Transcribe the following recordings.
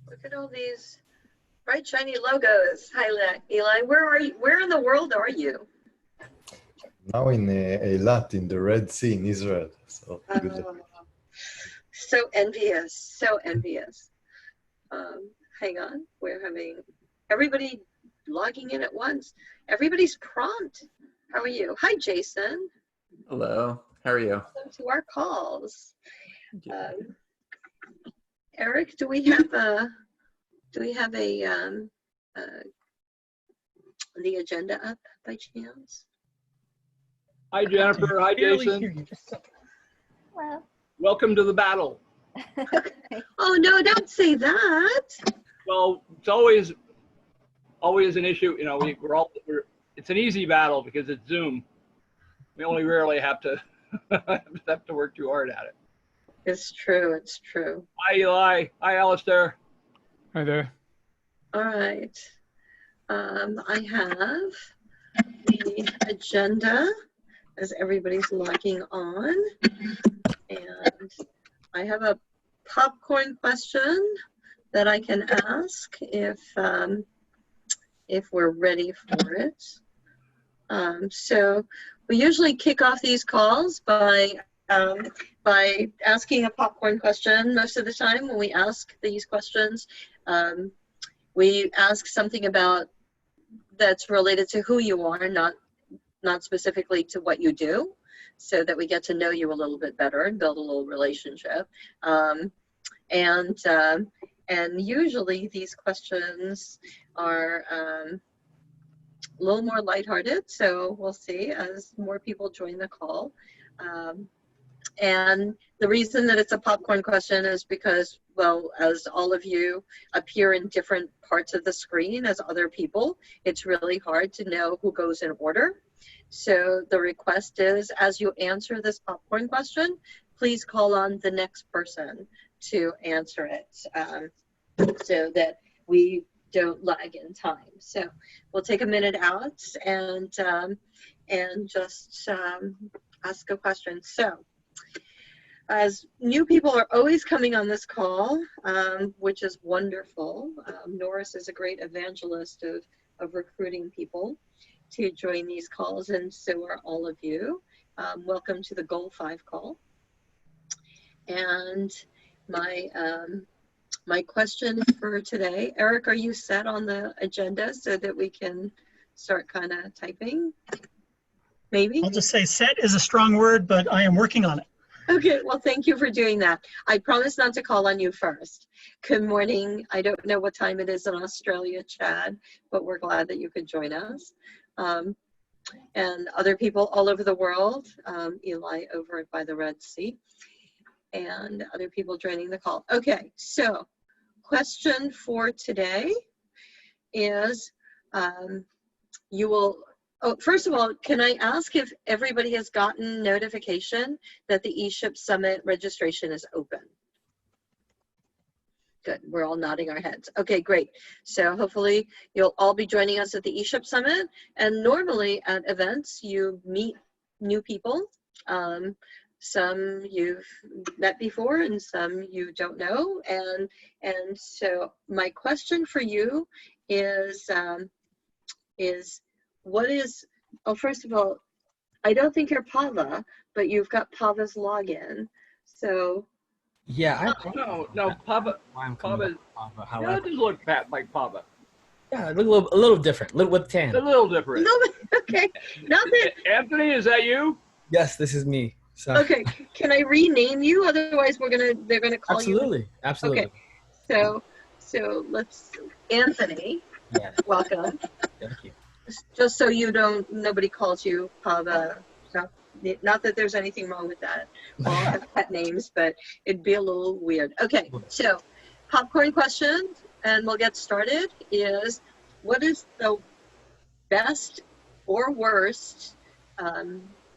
Look at all these bright, shiny logos. Hi, Eli. Where are you? Where in the world are you? Now in Eilat, in the Red Sea in Israel. So good luck. So envious, so envious. Hang on, we're having everybody logging in at once. Everybody's prompt. How are you? Hi, Jason. Hello. How are you? Welcome to our calls. Eric, do we have the agenda up by chance? Hi, Jennifer. Hi, Jason. Well. Welcome to the battle. Oh no! Don't say that. Well, it's always an issue. You know, it's an easy battle because it's Zoom. We only rarely have to have to work too hard at it. It's true. It's true. Hi, Eli. Hi, Alistair. Hi there. All right. I have the agenda as everybody's logging on, and I have a popcorn question that I can ask if we're ready for it. So we usually kick off these calls by asking a popcorn question. Most of the time when we ask these questions, we ask something about that's related to who you are, not specifically to what you do, so that we get to know you a little bit better and build a little relationship. And usually these questions are a little more lighthearted, so we'll see as more people join the call. And the reason that it's a popcorn question is because, well, as all of you appear in different parts of the screen as other people, it's really hard to know who goes in order. So the request is, as you answer this popcorn question, please call on the next person to answer it, so that we don't lag in time. So we'll take a minute out and just ask a question. So as new people are always coming on this call, which is wonderful. Norris is a great evangelist of recruiting people to join these calls, and so are all of you. Welcome to the Goal 5 call. And my question for today, Eric, are you set on the agenda so that we can start kind of typing? Maybe? I'll just say set is a strong word, but I am working on it. Okay, well, thank you for doing that. I promise not to call on you first. Good morning. I don't know what time it is in Australia, Chad, but we're glad that you could join us. And other people all over the world, Eli over by the Red Sea, and other people joining the call. Okay, so question for today is, first of all, can I ask if everybody has gotten notification that the ESHIP Summit registration is open? Good, we're all nodding our heads. Okay, great. So hopefully you'll all be joining us at the ESHIP Summit. And normally at events, you meet new people. Some you've met before and some you don't know. And so my question for you is what is, oh, first of all, I don't think you're Pava, but you've got Pava's login. So. Yeah, No, Pava. Pava. Yeah, it does look like Pava. Yeah, it look a little different, with tan. A little different. Okay. Not that. Anthony, is that you? Yes, this is me. So. Okay, can I rename you? Otherwise, they're gonna call you. Absolutely. Okay, so let's, Anthony. Yeah. Welcome. Thank you. Just so nobody calls you Pava. Not that there's anything wrong with that. We all have pet names, but it'd be a little weird. Okay, so popcorn question, and we'll get started, is what is the best or worst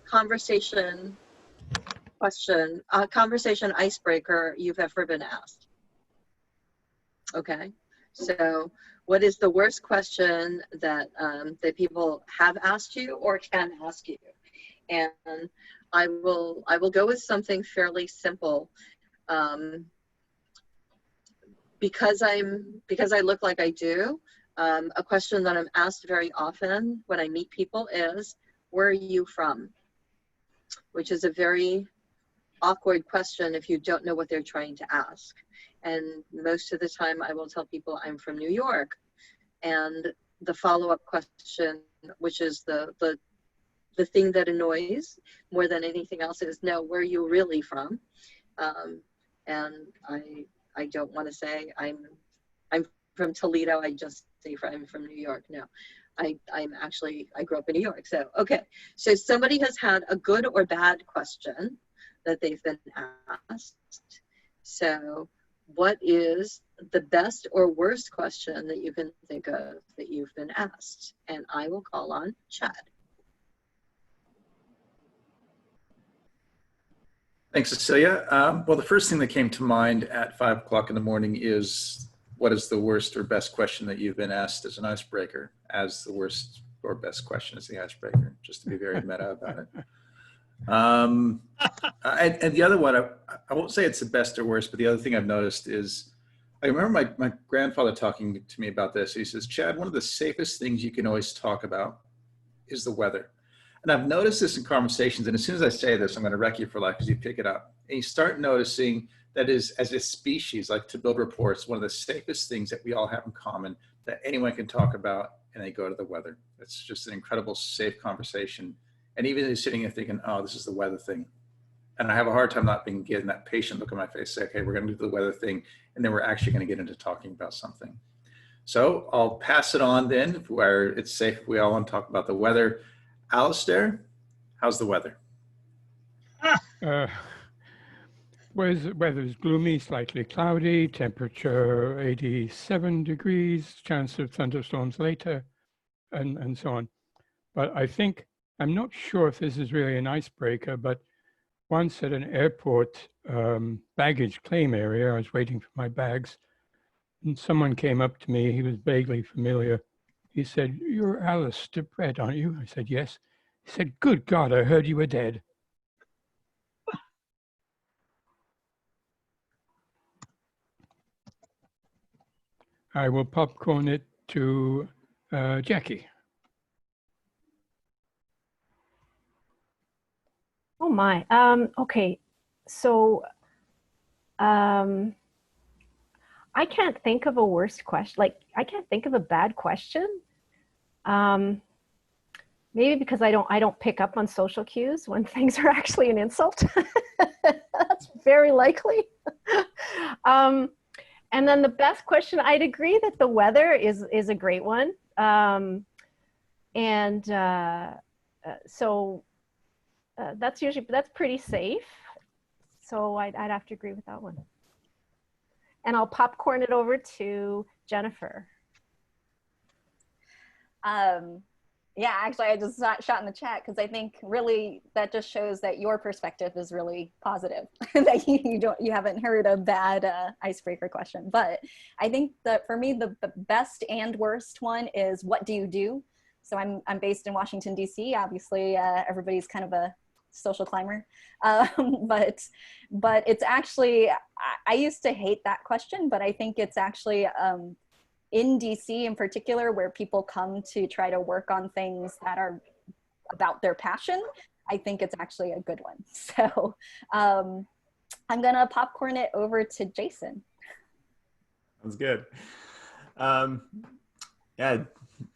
conversation icebreaker you've ever been asked? Okay, so what is the worst question that that people have asked you or can ask you? And I will go with something fairly simple. because I look like I do, a question that I'm asked very often when I meet people is, where are you from? Which is a very awkward question if you don't know what they're trying to ask. And most of the time I will tell people I'm from New York. And the follow-up question, which is the thing that annoys more than anything else, is, no, where are you really from? And I don't want to say I'm from Toledo. I just say I'm from New York. No, I grew up in New York. So, okay. So somebody has had a good or bad question that they've been asked. So what is the best or worst question that you can think of that you've been asked? And I will call on Chad. Thanks, Cecilia. Well, the first thing that came to mind at 5 o'clock in the morning is, what is the worst or best question that you've been asked as an icebreaker? As the worst or best question as the icebreaker, just to be very meta about it. And the other one, I won't say it's the best or worst, but the other thing I've noticed is, I remember my grandfather talking to me about this. He says, Chad, one of the safest things you can always talk about is the weather. And I've noticed this in conversations, and as soon as I say this, I'm going to wreck you for life because you pick it up. And you start noticing that is, as a species, like to build reports, one of the safest things that we all have in common that anyone can talk about, and they go to the weather. It's just an incredible, safe conversation. And even if you're sitting there thinking, oh, this is the weather thing. And I have a hard time not being getting that patient look on my face, say, okay, we're going to do the weather thing. And then we're actually going to get into talking about something. So I'll pass it on then, where it's safe if we all want to talk about the weather. Alistair, how's the weather? Weather is gloomy, slightly cloudy, temperature 87 degrees, chance of thunderstorms later, and so on. But I think, I'm not sure if this is really an icebreaker, but once at an airport baggage claim area, I was waiting for my bags, and someone came up to me. He was vaguely familiar. He said, "You're Alistair Brett, aren't you?" I said, "Yes." He said, "Good God, I heard you were dead." I will popcorn it to Jackie. Oh my. Okay. So I can't think of a worst question. Like, I can't think of a bad question. Maybe because I don't pick up on social cues when things are actually an insult. That's very likely. And then the best question, I'd agree that the weather is a great one. So that's pretty safe. So I'd have to agree with that one. And I'll popcorn it over to Jennifer. Yeah, actually, I just shot in the chat because I think really that just shows that your perspective is really positive. That you haven't heard a bad icebreaker question. But I think that for me the best and worst one is, what do you do? So I'm based in Washington D.C. Obviously, everybody's kind of a social climber, but it's actually, I used to hate that question, but I think it's actually in DC in particular, where people come to try to work on things that are about their passion, I think it's actually a good one. So I'm gonna popcorn it over to Jason. Sounds good. Yeah,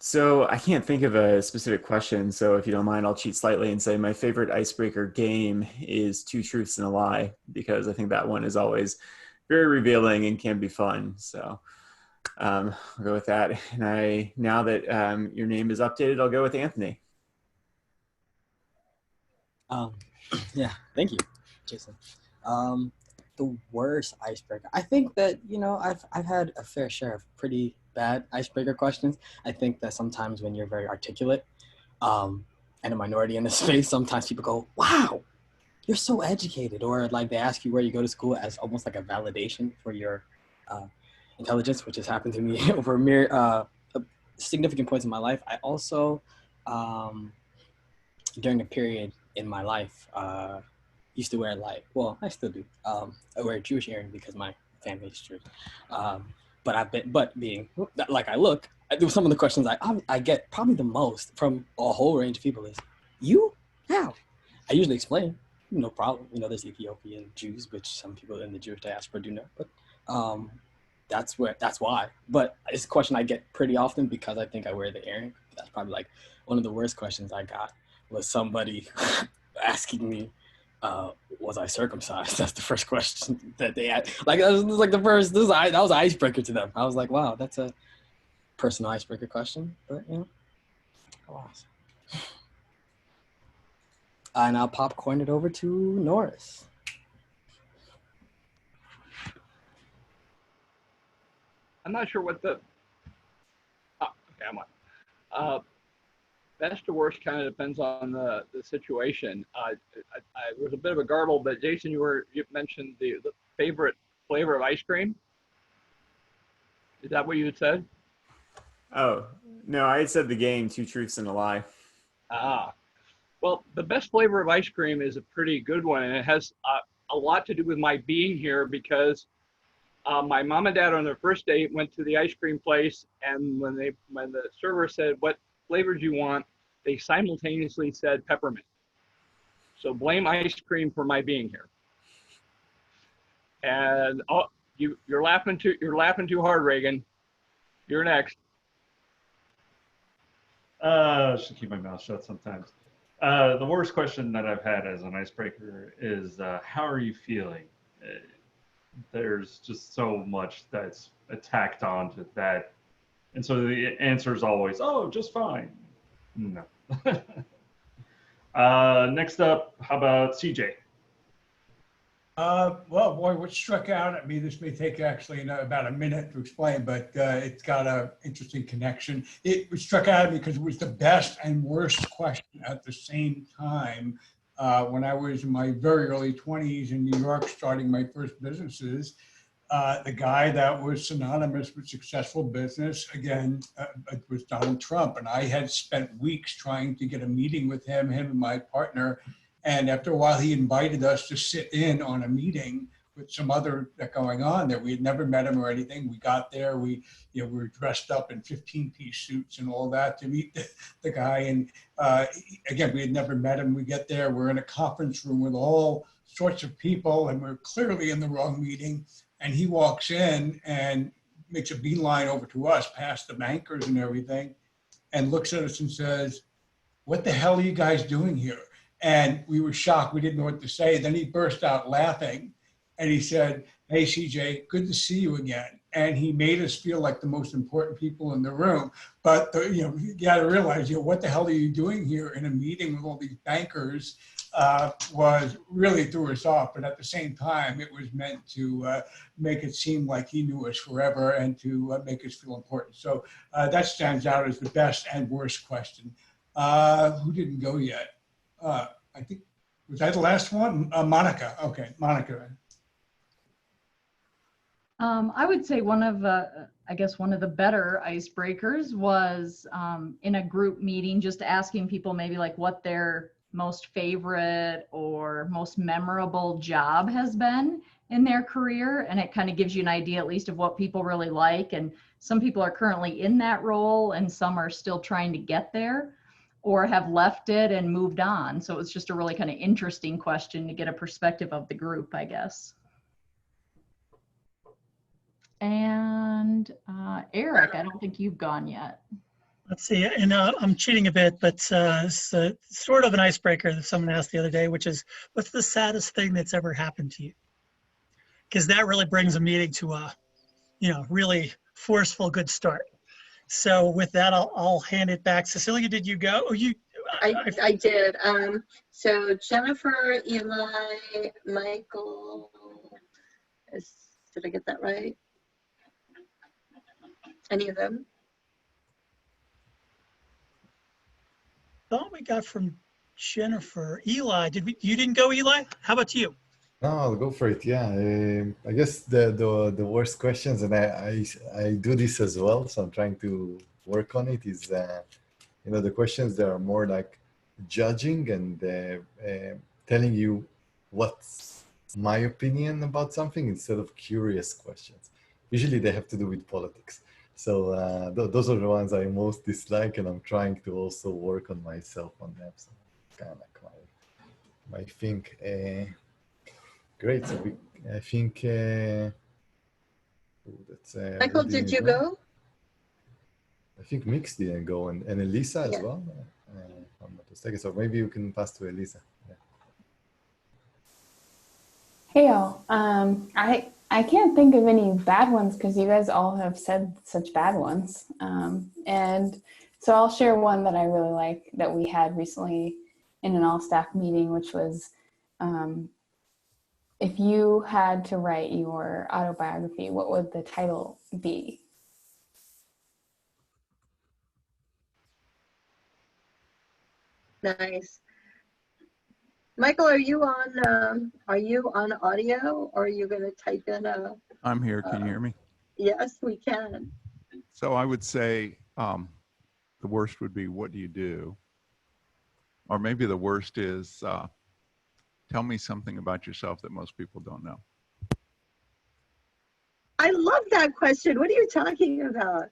so I can't think of a specific question. So if you don't mind, I'll cheat slightly and say my favorite icebreaker game is Two Truths and a Lie, because I think that one is always very revealing and can be fun. So I'll go with that. And now that your name is updated, I'll go with Anthony. Yeah, thank you, Jason. The worst icebreaker. I think that, you know, I've had a fair share of pretty bad icebreaker questions. I think that sometimes when you're very articulate and a minority in the space, sometimes people go, "Wow, you're so educated," or like they ask you where you go to school as almost like a validation for your intelligence, which has happened to me over significant points in my life. I also, during a period in my life, used to wear, like, well, I still do, I wear a Jewish earring because my family history. But being like I look, some of the questions I get probably the most from a whole range of people is, you? How? I usually explain, no problem. There's Ethiopian Jews, which some people in the Jewish diaspora do know, but that's why. But it's a question I get pretty often because I think I wear the earring. That's probably like one of the worst questions I got was somebody asking me, was I circumcised? That's the first question that they had. Like that was like the first. That was an icebreaker to them. I was like, wow, that's a personal icebreaker question. But alas. And I'll popcorn it over to Norris. I'm not sure what the. Oh, okay, I'm on. Best or worst kind of depends on the situation. There was a bit of a garble, but Jason, you mentioned the favorite flavor of ice cream. Is that what you had said? Oh, no, I had said the game, Two Truths and a Lie. Well, the best flavor of ice cream is a pretty good one, and it has a lot to do with my being here because my mom and dad on their first date went to the ice cream place, and when the server said, "What flavor do you want?" they simultaneously said peppermint. So blame ice cream for my being here. And you're laughing too hard, Reagan. You're next. Should keep my mouth shut sometimes. The worst question that I've had as an icebreaker is, how are you feeling? There's just so much that's attacked onto that. And so the answer is always, oh, just fine. No. Next up, how about CJ? Well, boy, what struck out at me, this may take actually about a minute to explain, but it's got an interesting connection. It struck out at me because it was the best and worst question at the same time. When I was in my very early 20s in New York, starting my first businesses, the guy that was synonymous with successful business, again, was Donald Trump. And I had spent weeks trying to get a meeting with him and my partner. And after a while, he invited us to sit in on a meeting with some other going on there. We had never met him or anything. We got there, we were dressed up in 15-piece suits and all that to meet the guy. And again, we had never met him. We get there, we're in a conference room with all sorts of people, and we're clearly in the wrong meeting. And he walks in and makes a beeline over to us, past the bankers and everything, and looks at us and says, "What the hell are you guys doing here?" And we were shocked. We didn't know what to say. Then he burst out laughing and he said, "Hey, CJ, good to see you again." And he made us feel like the most important people in the room. But, you got to realize, what the hell are you doing here in a meeting with all these bankers was really threw us off. But at the same time, it was meant to make it seem like he knew us forever and to make us feel important. So that stands out as the best and worst question. Who didn't go yet? I think, was that the last one? Monica. Okay, Monica. I would say one of the better icebreakers was in a group meeting, just asking people maybe like what their most favorite or most memorable job has been in their career. And it kind of gives you an idea at least of what people really like. And some people are currently in that role and some are still trying to get there or have left it and moved on. So it's just a really kind of interesting question to get a perspective of the group, I guess. And Eric, I don't think you've gone yet. Let's see, and I'm cheating a bit, but it's sort of an icebreaker that someone asked the other day, which is, what's the saddest thing that's ever happened to you? Because that really brings a meeting to a, really forceful, good start. So with that, I'll hand it back. Cecilia, did you go? Oh, I did. So Jennifer, Eli, Michael, did I get that right? Any of them? Thought we got from Jennifer. Eli, you didn't go, Eli? How about you? No, I'll go for it. Yeah, I guess the worst questions, and I do this as well, so I'm trying to work on it. Is the questions that are more like judging and telling you what's my opinion about something instead of curious questions. Usually they have to do with politics. So those are the ones I most dislike, and I'm trying to also work on myself on them. So kind of like my thing. Great. So I think that's. Michael, who did didn't you go? I think Mix didn't go, and Elisa as Yeah. well. If I'm not mistaken. So maybe you can pass to Elisa. Yeah. Hey y'all. I can't think of any bad ones because you guys all have said such bad ones. And so I'll share one that I really like that we had recently in an all-staff meeting, which was if you had to write your autobiography, what would the title be? Nice. Michael, are you on audio, or are you going to type in a? I'm here. Can you hear me? Yes, we can. So I would say the worst would be, what do you do? Or maybe the worst is, tell me something about yourself that most people don't know. I love that question. What are you talking about?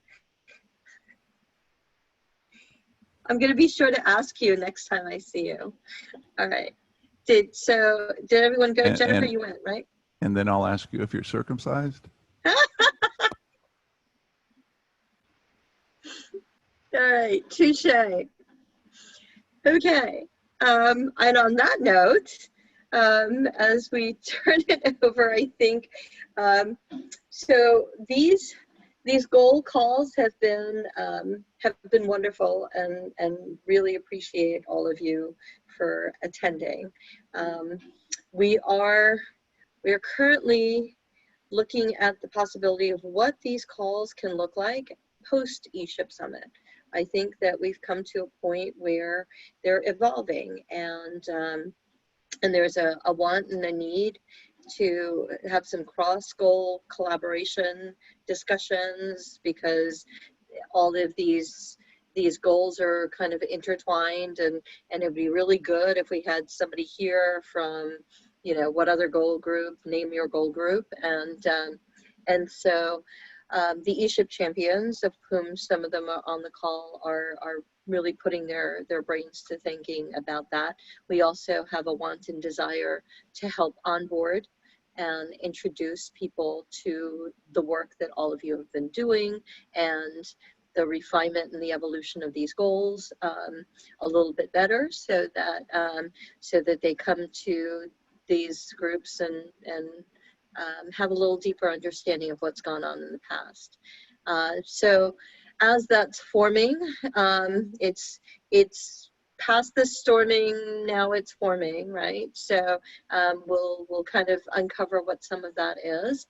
I'm going to be sure to ask you next time I see you. All right. Did everyone go? Jennifer, you went, right? And then I'll ask you if you're circumcised. All right, touche. Okay, and on that note, as we turn it over, I think, so these goal calls have been wonderful, and really appreciate all of you for attending. We are currently looking at the possibility of what these calls can look like post ESHIP Summit. I think that we've come to a point where they're evolving, and there's a want and a need to have some cross-goal collaboration discussions, because all of these goals are kind of intertwined, and it'd be really good if we had somebody here from, what other goal group, name your goal group, and so the ESHIP champions, of whom some of them are on the call, are really putting their brains to thinking about that. We also have a want and desire to help onboard and introduce people to the work that all of you have been doing, and the refinement and the evolution of these goals a little bit better, so that they come to these groups and have a little deeper understanding of what's gone on in the past. So as that's forming, it's past the storming, now it's forming, right? So we'll kind of uncover what some of that is.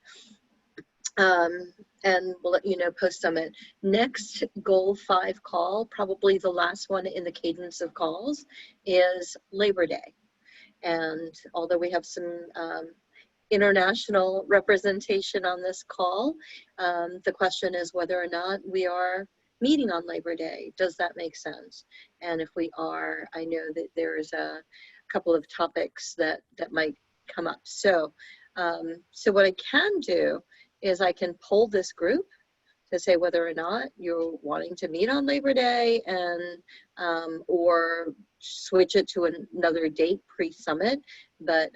And we'll let you know post-summit. Next Goal 5 call, probably the last one in the cadence of calls, is Labor Day. And although we have some international representation on this call, the question is whether or not we are meeting on Labor Day. Does that make sense? And if we are, I know that there's a couple of topics that might come up. So what I can do is I can poll this group to say whether or not you're wanting to meet on Labor Day, and or switch it to another date pre-summit, but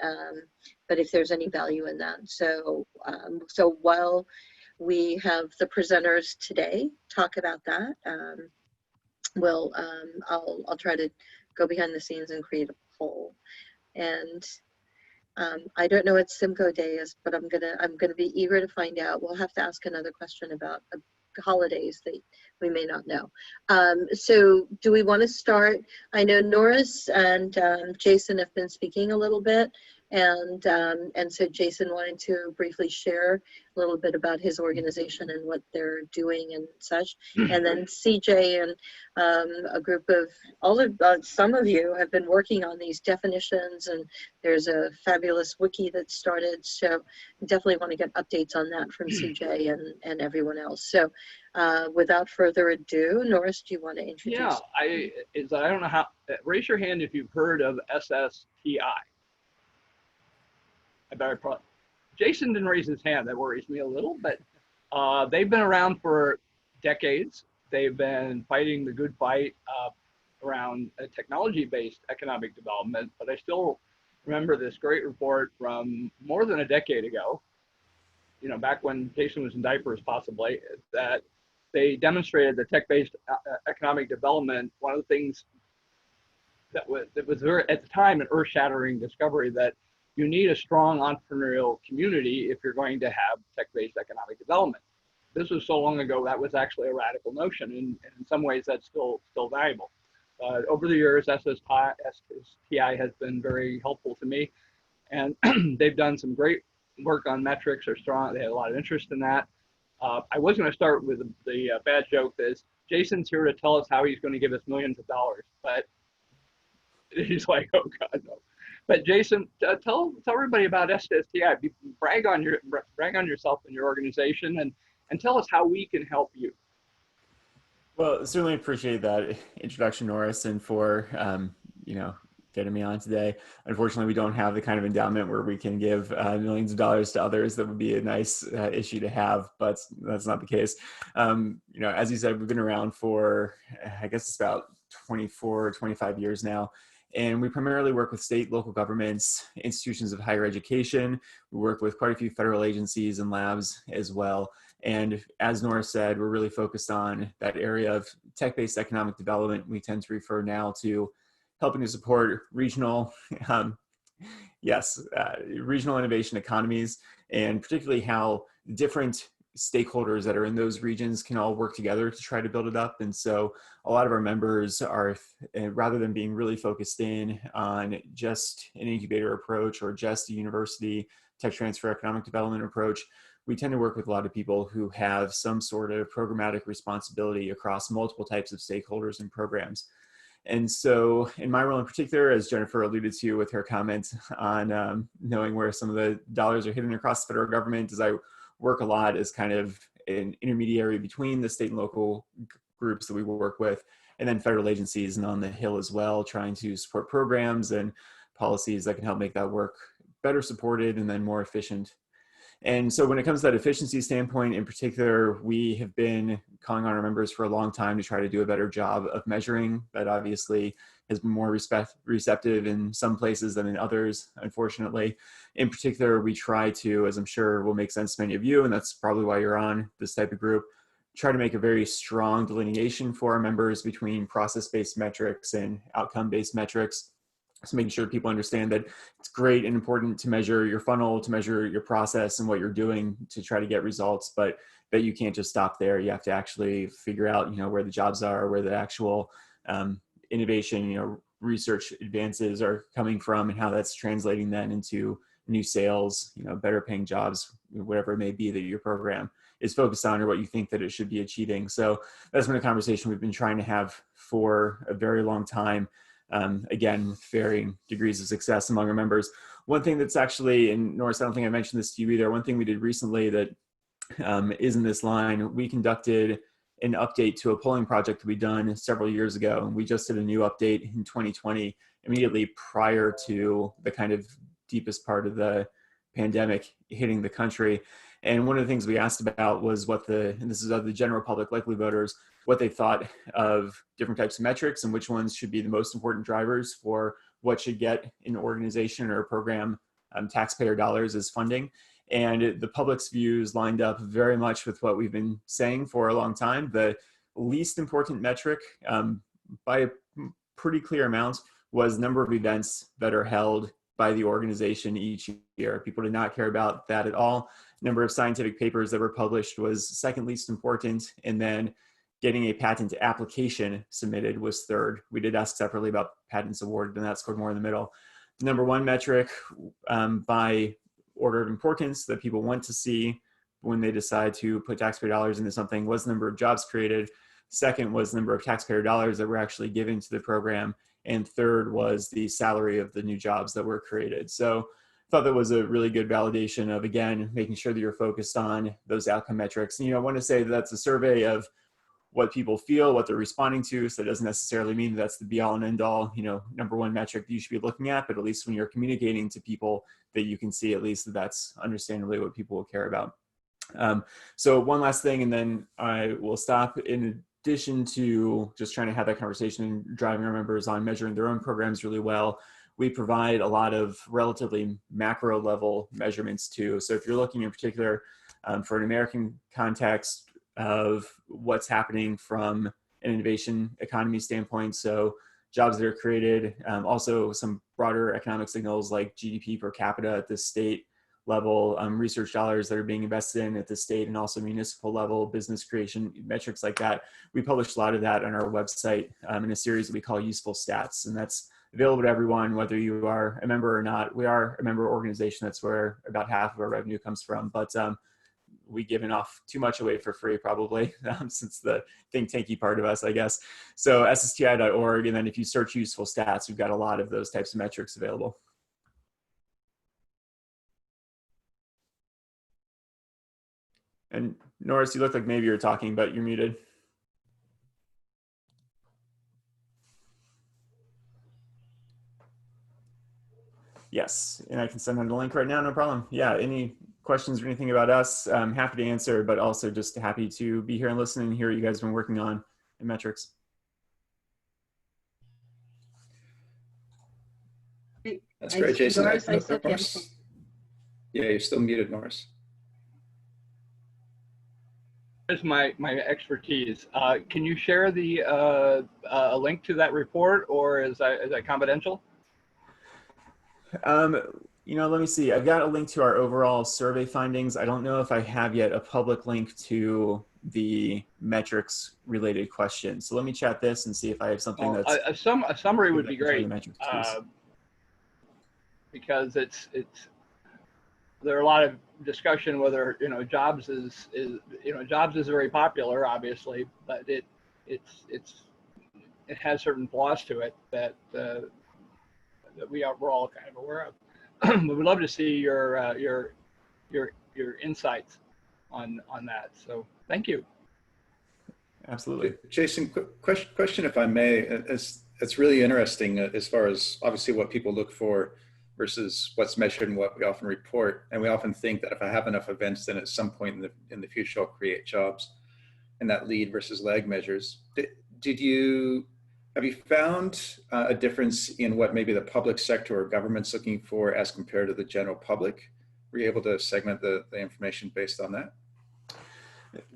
if there's any value in that. So so while we have the presenters today talk about that, I'll try to go behind the scenes and create a poll. And I don't know what Simcoe Day is, but I'm gonna be eager to find out. We'll have to ask another question about holidays that we may not know. So do we want to start? I know Norris and Jason have been speaking a little bit, and so Jason wanted to briefly share a little bit about his organization and what they're doing and such. And then CJ and a group of some of you have been working on these definitions, and there's a fabulous wiki that started. So definitely want to get updates on that from CJ and everyone else. So without further ado, Norris, do you want to introduce? Yeah, I don't know how. Raise your hand if you've heard of SSTI. I better probably, Jason didn't raise his hand. That worries me a little, but they've been around for decades. They've been fighting the good fight around technology-based economic development, but I still remember this great report from more than a decade ago, you know, back when Jason was in diapers possibly, that they demonstrated that tech-based economic development, one of the things that was very, at the time, an earth-shattering discovery that you need a strong entrepreneurial community if you're going to have tech-based economic development. This was so long ago, that was actually a radical notion, and in some ways that's still valuable. Over the years, SSTI has been very helpful to me, and they've done some great work on metrics. They had a lot of interest in that. I was going to start with the bad joke that is, Jason's here to tell us how he's going to give us millions of dollars, but he's like, oh God, no. But Jason, tell everybody about SSTI. Brag on yourself and your organization, and tell us how we can help you. Well, certainly appreciate that introduction, Norris, and for you know, getting me on today. Unfortunately, we don't have the kind of endowment where we can give millions of dollars to others. That would be a nice issue to have, but that's not the case. You know, as you said, we've been around for, I guess it's about 24, 25 years now. And we primarily work with state, local governments, institutions of higher education. We work with quite a few federal agencies and labs as well. And as Nora said, we're really focused on that area of tech-based economic development. We tend to refer now to helping to support regional, regional innovation economies, and particularly how different stakeholders that are in those regions can all work together to try to build it up. And so a lot of our members are, rather than being really focused in on just an incubator approach or just a university tech transfer economic development approach, we tend to work with a lot of people who have some sort of programmatic responsibility across multiple types of stakeholders and programs. And so in my role in particular, as Jennifer alluded to with her comments on knowing where some of the dollars are hidden across the federal government, is I work a lot as kind of an intermediary between the state and local groups that we work with, and then federal agencies and on the Hill as well, trying to support programs and policies that can help make that work better supported and then more efficient. And so when it comes to that efficiency standpoint in particular, we have been calling on our members for a long time to try to do a better job of measuring. That obviously has been more receptive in some places than in others, unfortunately. In particular, we try to, as I'm sure will make sense to many of you, and that's probably why you're on this type of group, try to make a very strong delineation for our members between process-based metrics and outcome-based metrics. So making sure people understand that it's great and important to measure your funnel, to measure your process and what you're doing to try to get results, but that you can't just stop there. You have to actually figure out, you know, where the jobs are, where the actual innovation, you know, research advances are coming from, and how that's translating then into new sales, you know, better paying jobs, whatever it may be that your program is focused on or what you think that it should be achieving. So that's been a conversation we've been trying to have for a very long time. Again, with varying degrees of success among our members. One thing that's actually, and Norris, I don't think I mentioned this to you either, one thing we did recently that is in this line, we conducted an update to a polling project that we'd done several years ago. And we just did a new update in 2020, immediately prior to the kind of deepest part of the pandemic hitting the country. And one of the things we asked about was and this is of the general public, likely voters, what they thought of different types of metrics and which ones should be the most important drivers for what should get an organization or a program taxpayer dollars as funding. And the public's views lined up very much with what we've been saying for a long time. The least important metric by a pretty clear amount was number of events that are held by the organization each year. People did not care about that at all. Number of scientific papers that were published was second least important, and then getting a patent application submitted was third. We did ask separately about patents awarded, and that scored more in the middle. The number one metric by order of importance that people want to see when they decide to put taxpayer dollars into something was the number of jobs created. Second was the number of taxpayer dollars that were actually given to the program. And third was the salary of the new jobs that were created. So I thought that was a really good validation of, again, making sure that you're focused on those outcome metrics. And, you know, I want to say that that's a survey of what people feel, what they're responding to. So it doesn't necessarily mean that's the be all and end all, number one metric that you should be looking at, but at least when you're communicating to people that you can see at least that that's understandably what people will care about. So one last thing, and then I will stop. In addition to just trying to have that conversation and driving our members on measuring their own programs really well, we provide a lot of relatively macro level measurements too. So if you're looking in particular for an American context of what's happening from an innovation economy standpoint, so jobs that are created, also some broader economic signals like GDP per capita at the state level, research dollars that are being invested in at the state and also municipal level, business creation, metrics like that. We publish a lot of that on our website in a series that we call Useful Stats, and that's available to everyone, whether you are a member or not. We are a member organization. That's where about half of our revenue comes from, but we given off too much away for free probably since the think tanky part of us, I guess. So ssti.org, and then if you search Useful Stats, we've got a lot of those types of metrics available. And Norris, you look like maybe you're talking, but you're muted. Yes, and I can send them the link right now, no problem. Yeah, any questions or anything about us, I'm happy to answer, but also just happy to be here and listen and hear what you guys have been working on in metrics. That's great, Jason. Norris, I still Norris. can't. Yeah, you're still muted, Norris. Here's my expertise. Can you share the a link to that report, or is that confidential? Let me see. I've got a link to our overall survey findings. I don't know if I have yet a public link to the metrics related question. So let me chat this and see if I have something that's a summary would be great. Because there are a lot of discussion whether jobs is very popular, obviously, but it has certain flaws to it that we're all kind of aware of. But we'd love to see your insights on that. So thank you. Absolutely, Jason. Question, if I may. It's really interesting as far as obviously what people look for versus what's measured and what we often report. And we often think that if I have enough events, then at some point in the future, I'll create jobs, and that lead versus lag measures. Have you found a difference in what maybe the public sector or government's looking for as compared to the general public? Were you able to segment the information based on that?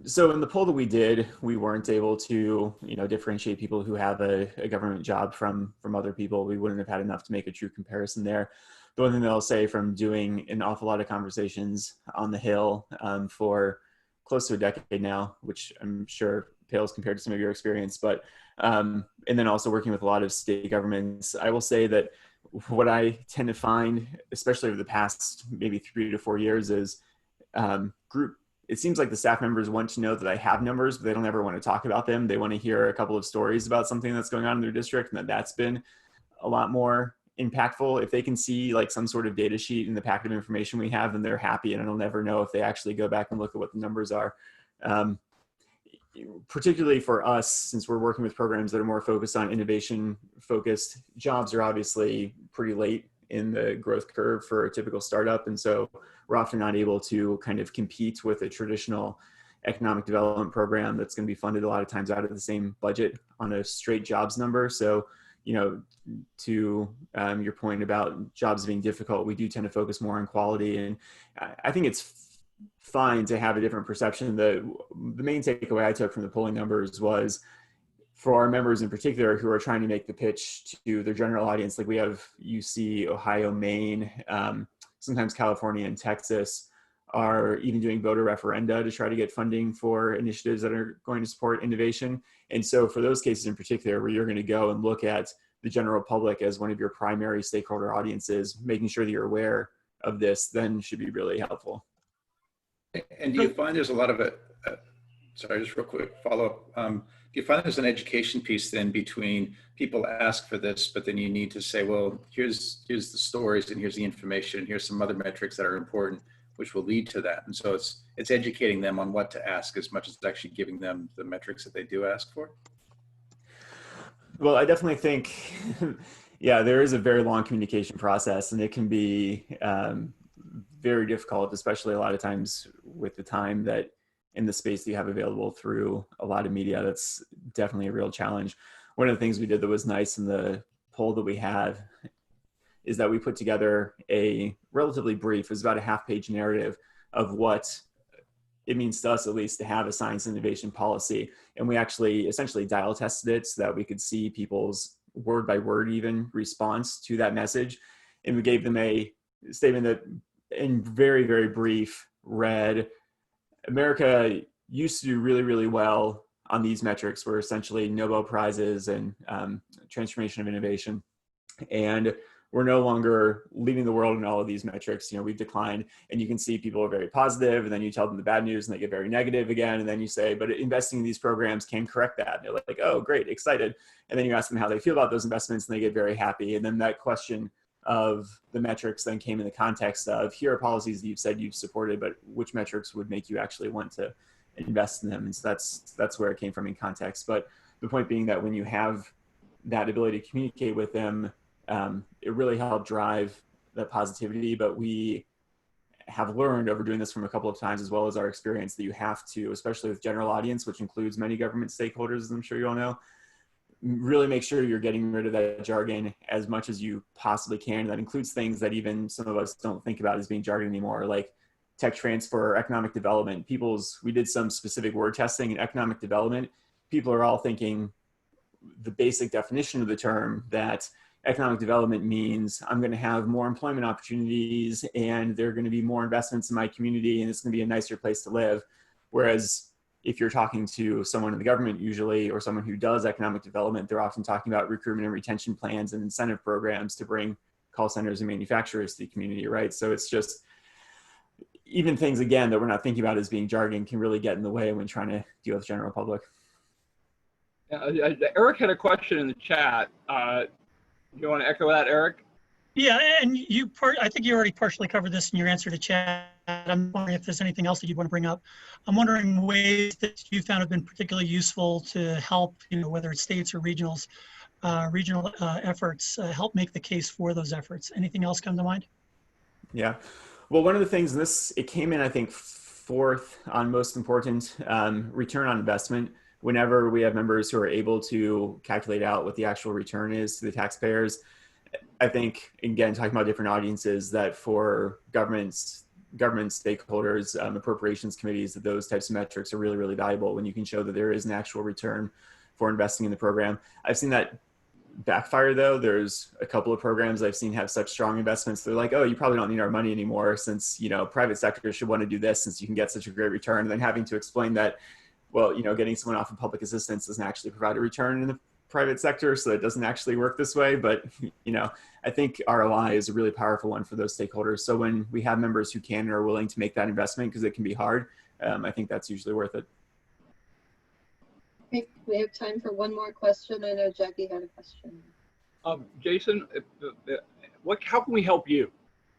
So in the poll that we did, we weren't able to, differentiate people who have a government job from other people. We wouldn't have had enough to make a true comparison there. The one thing that I'll say from doing an awful lot of conversations on the Hill for close to a decade now, which I'm sure pales compared to some of your experience, but and then also working with a lot of state governments, I will say that what I tend to find, especially over the past maybe 3 to 4 years, is it seems like the staff members want to know that I have numbers, but they don't ever want to talk about them. They want to hear a couple of stories about something that's going on in their district, and that's been a lot more impactful. If they can see like some sort of data sheet in the packet of information we have, then they're happy, and I don't ever know if they actually go back and look at what the numbers are. Particularly for us, since we're working with programs that are more focused on innovation focused, jobs are obviously pretty late in the growth curve for a typical startup. And so we're often not able to kind of compete with a traditional economic development program that's going to be funded a lot of times out of the same budget on a straight jobs number. So, to your point about jobs being difficult, we do tend to focus more on quality. And I think it's fine to have a different perception. The main takeaway I took from the polling numbers was for our members in particular who are trying to make the pitch to their general audience, like we have UC, Ohio, Maine, sometimes California and Texas are even doing voter referenda to try to get funding for initiatives that are going to support innovation. And so for those cases in particular, where you're going to go and look at the general public as one of your primary stakeholder audiences, making sure that you're aware of this then should be really helpful. And do you find there's a lot of it, sorry, just real quick follow-up. Do you find there's an education piece then between people ask for this, but then you need to say, well, here's the stories and here's the information, and here's some other metrics that are important. which will lead to that. And so it's educating them on what to ask as much as actually giving them the metrics that they do ask for. Well, I definitely think, yeah, there is a very long communication process, and it can be very difficult, especially a lot of times with the time that in the space that you have available through a lot of media. That's definitely a real challenge. One of the things we did that was nice in the poll that we had is that we put together a relatively brief, it was about a half-page narrative of what it means to us, at least, to have a science innovation policy. And we actually essentially dial tested it so that we could see people's word by word even response to that message. And we gave them a statement that in very, very brief read, America used to do really, really well on these metrics, were essentially Nobel Prizes and transformation of innovation. And we're no longer leading the world in all of these metrics. You know, we've declined, and you can see people are very positive, and then you tell them the bad news and they get very negative again. And then you say, but investing in these programs can correct that. And they're like, oh, great, excited. And then you ask them how they feel about those investments and they get very happy. And then that question of the metrics then came in the context of, here are policies that you've said you've supported, but which metrics would make you actually want to invest in them? And so that's where it came from in context. But the point being that when you have that ability to communicate with them, it really helped drive that positivity. But we have learned over doing this from a couple of times, as well as our experience, that you have to, especially with general audience, which includes many government stakeholders, as I'm sure you all know, really make sure you're getting rid of that jargon as much as you possibly can. That includes things that even some of us don't think about as being jargon anymore, like tech transfer, economic development. We did some specific word testing in economic development. People are all thinking the basic definition of the term, that economic development means I'm going to have more employment opportunities and there are going to be more investments in my community and it's going to be a nicer place to live. Whereas if you're talking to someone in the government usually, or someone who does economic development, they're often talking about recruitment and retention plans and incentive programs to bring call centers and manufacturers to the community, right? So it's just, even things, again, that we're not thinking about as being jargon can really get in the way when trying to deal with the general public. Eric had a question in the chat. You want to echo that, Eric? Yeah, and I think you already partially covered this in your answer to chat. I'm wondering if there's anything else that you'd want to bring up. I'm wondering ways that you found have been particularly useful to help, whether it's states or regional efforts, help make the case for those efforts. Anything else come to mind? Yeah, well, one of the things, and it came in, I think, fourth on most important, return on investment. Whenever we have members who are able to calculate out what the actual return is to the taxpayers, I think, again, talking about different audiences, that for government stakeholders, appropriations committees, that those types of metrics are really, really valuable when you can show that there is an actual return for investing in the program. I've seen that backfire, though. There's a couple of programs I've seen have such strong investments. They're like, oh, you probably don't need our money anymore, since, private sector should want to do this since you can get such a great return. And then having to explain that, well, getting someone off of public assistance doesn't actually provide a return in the private sector, so it doesn't actually work this way. But, I think ROI is a really powerful one for those stakeholders. So when we have members who can or are willing to make that investment, because it can be hard, I think that's usually worth it. Okay, we have time for one more question. I know Jackie had a question. Jason, how can we help you?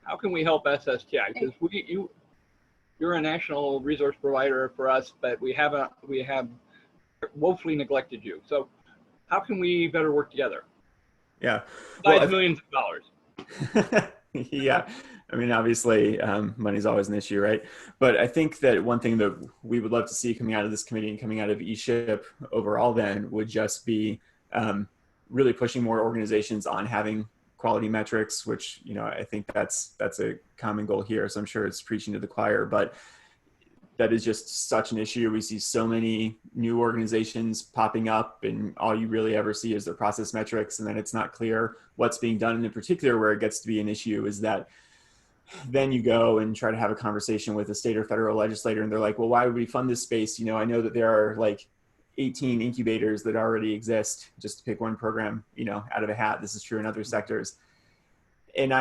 How can we help SSTI? Because you're a national resource provider for us, but we have woefully neglected you. So how can we better work together? Yeah. Besides millions of dollars. Yeah. I mean, obviously, money's always an issue, right? But I think that one thing that we would love to see coming out of this committee and coming out of ESHIP overall then would just be really pushing more organizations on having quality metrics, which, I think that's a common goal here. So I'm sure it's preaching to the choir, but that is just such an issue. We see so many new organizations popping up, and all you really ever see is their process metrics, and then it's not clear what's being done. And in particular, where it gets to be an issue is that then you go and try to have a conversation with a state or federal legislator, and they're like, well, why would we fund this space? I know that there are like 18 incubators that already exist, just to pick one program, out of a hat. This is true in other sectors. And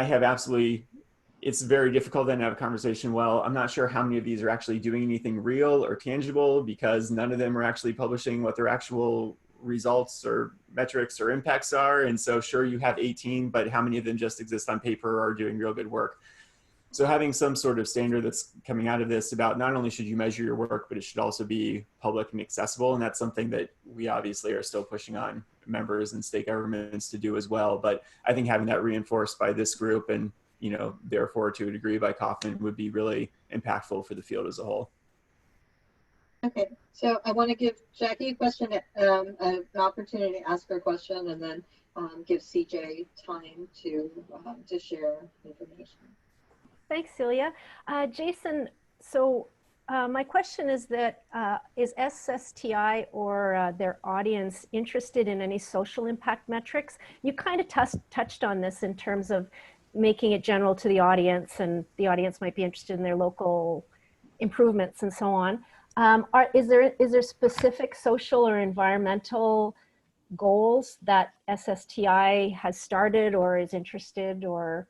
it's very difficult then to have a conversation. Well, I'm not sure how many of these are actually doing anything real or tangible, because none of them are actually publishing what their actual results or metrics or impacts are. And so sure, you have 18, but how many of them just exist on paper or are doing real good work? So having some sort of standard that's coming out of this about not only should you measure your work, but it should also be public and accessible. And that's something that we obviously are still pushing on members and state governments to do as well. But I think having that reinforced by this group and, you know, therefore to a degree by Kaufman would be really impactful for the field as a whole. Okay, so I want to give Jackie a question, an opportunity to ask her question, and then give CJ time to share information. Thanks, Celia. Jason, so my question is that is SSTI or their audience interested in any social impact metrics? You kind of touched on this in terms of making it general to the audience, and the audience might be interested in their local improvements and so on. Is there specific social or environmental goals that SSTI has started or is interested, or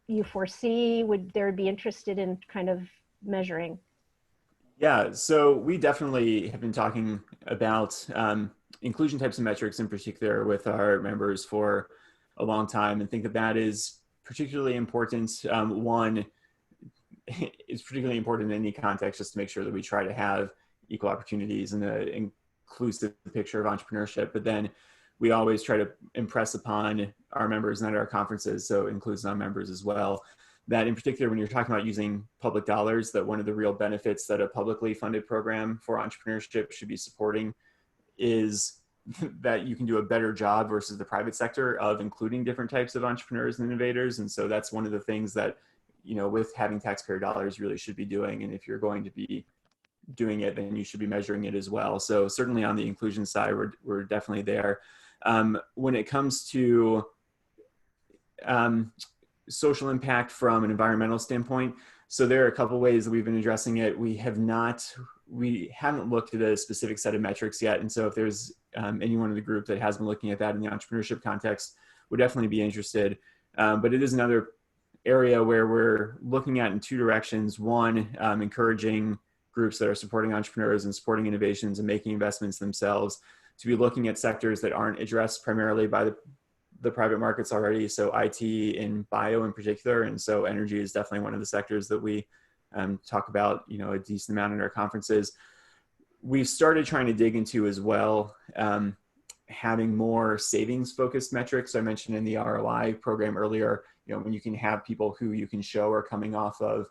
you foresee would there be interested in kind of measuring? Yeah, so we definitely have been talking about inclusion types of metrics in particular with our members for a long time, and think that that is particularly important. One, it's particularly important in any context just to make sure that we try to have equal opportunities and an inclusive picture of entrepreneurship. But then we always try to impress upon our members and at our conferences, so it includes non-members as well, that in particular when you're talking about using public dollars, that one of the real benefits that a publicly funded program for entrepreneurship should be supporting is that you can do a better job versus the private sector of including different types of entrepreneurs and innovators. And so that's one of the things that, you know, with having taxpayer dollars really should be doing. And if you're going to be doing it, then you should be measuring it as well. So certainly on the inclusion side, we're definitely there. When it comes to social impact from an environmental standpoint, so there are a couple ways that we've been addressing it. We haven't looked at a specific set of metrics yet. And so if there's anyone in the group that has been looking at that in the entrepreneurship context, would definitely be interested. But it is another area where we're looking at in two directions. One, encouraging groups that are supporting entrepreneurs and supporting innovations and making investments themselves to be looking at sectors that aren't addressed primarily by the private markets already. So IT and bio in particular. And so energy is definitely one of the sectors that we talk about, you know, a decent amount in our conferences. We've started trying to dig into as well, having more savings focused metrics. I mentioned in the ROI program earlier, you know, when you can have people who you can show are coming off of,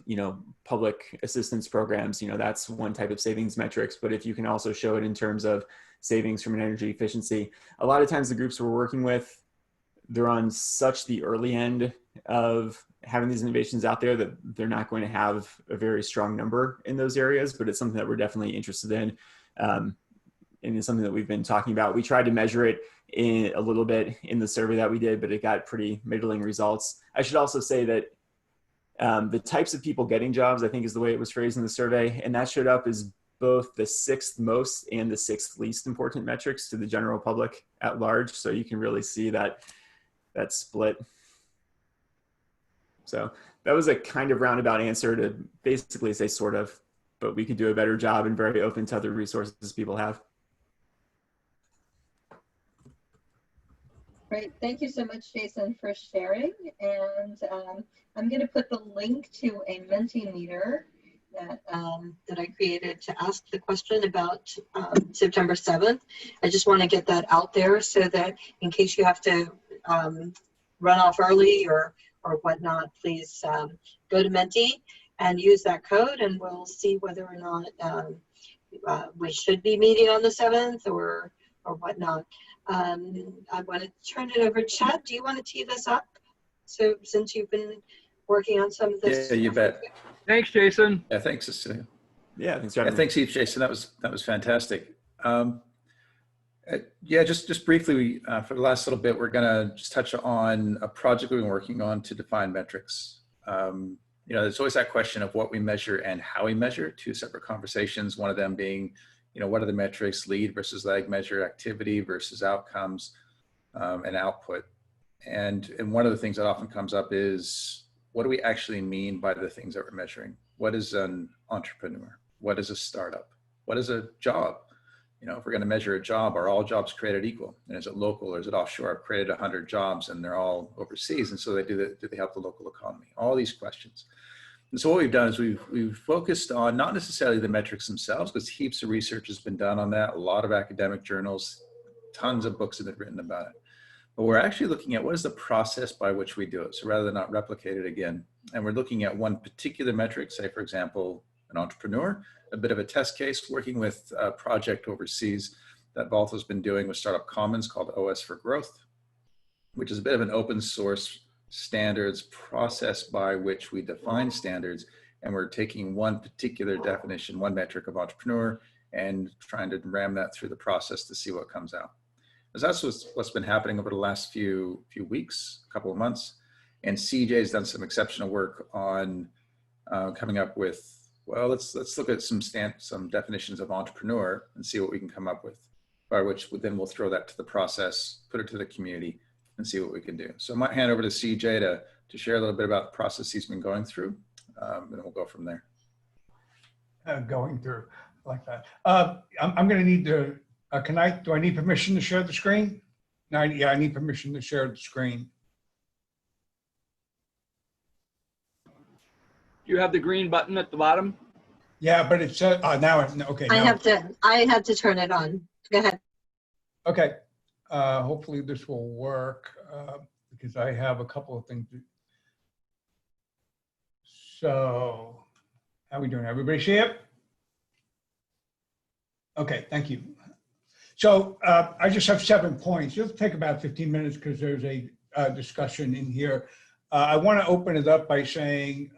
you know, public assistance programs, you know, that's one type of savings metrics. But if you can also show it in terms of savings from an energy efficiency, a lot of times the groups we're working with, they're on such the early end of having these innovations out there that they're not going to have a very strong number in those areas, but it's something that we're definitely interested in. And it's something that we've been talking about. We tried to measure it in a little bit in the survey that we did, but it got pretty middling results. I should also say that the types of people getting jobs, I think is the way it was phrased in the survey, and that showed up as both the 6th most and the 6th least important metrics to the general public at large. So you can really see that split. So that was a kind of roundabout answer to basically say sort of, but we could do a better job and very open to other resources people have. Great, thank you so much, Jason, for sharing. And I'm going to put the link to a Mentimeter that I created to ask the question about September 7th. I just want to get that out there so that in case you have to run off early or whatnot, please go to Menti and use that code, and we'll see whether or not we should be meeting on the 7th or whatnot. I want to turn it over. Chad, do you want to tee this up? So since you've been working on some of this. Yeah, you bet. Thanks, Jason. Yeah, thanks, Cecilia. Yeah, thanks, thanks, Jason. That was fantastic. Yeah, just briefly, for the last little bit, we're gonna just touch on a project we've been working on to define metrics. You know, there's always that question of what we measure and how we measure, two separate conversations. One of them being, you know, what are the metrics, lead versus lag measure, activity versus outcomes, and output. And one of the things that often comes up is, what do we actually mean by the things that we're measuring? What is an entrepreneur? What is a startup? What is a job? You know, if we're going to measure a job, are all jobs created equal? And is it local or is it offshore? I've created 100 jobs and they're all overseas. And so do they help the local economy? All these questions. And so what we've done is we've focused on not necessarily the metrics themselves, because heaps of research has been done on that. A lot of academic journals, tons of books have been written about it. But we're actually looking at what is the process by which we do it. So rather than not replicate it again, and we're looking at one particular metric, say, for example, an entrepreneur, a bit of a test case, working with a project overseas that Valto's been doing with Startup Commons called OS for Growth, which is a bit of an open source standards process by which we define standards. And we're taking one particular definition, one metric of entrepreneur, and trying to ram that through the process to see what comes out. Because that's what's been happening over the last few weeks, couple of months. And CJ has done some exceptional work on coming up with, well, let's look at some definitions of entrepreneur and see what we can come up with, by which then we'll throw that to the process, put it to the community, and see what we can do. So I might hand over to CJ to share a little bit about the process he's been going through, and we'll go from there. Going through like that. I'm going to need to, do I need permission to share the screen? No, yeah, I need permission to share the screen. Do you have the green button at the bottom? Yeah, but it says, now, okay. I Now. had to turn it on. Go ahead. Okay, hopefully this will work because I have a couple of things. So, how are we doing? Everybody see it? Okay, thank you. So I just have 7 points. It'll take about 15 minutes because there's a discussion in here. I want to open it up by saying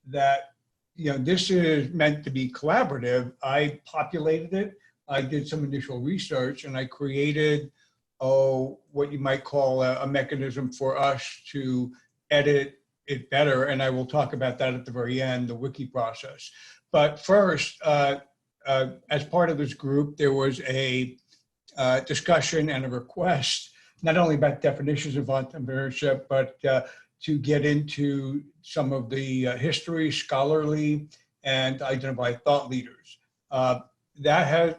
that, you know, this is meant to be collaborative. I populated it. I did some initial research and I created, what you might call a mechanism for us to edit it better. And I will talk about that at the very end, the wiki process. But first, as part of this group, there was a discussion and a request, not only about definitions of entrepreneurship, but to get into some of the history, scholarly, and identify thought leaders. That has,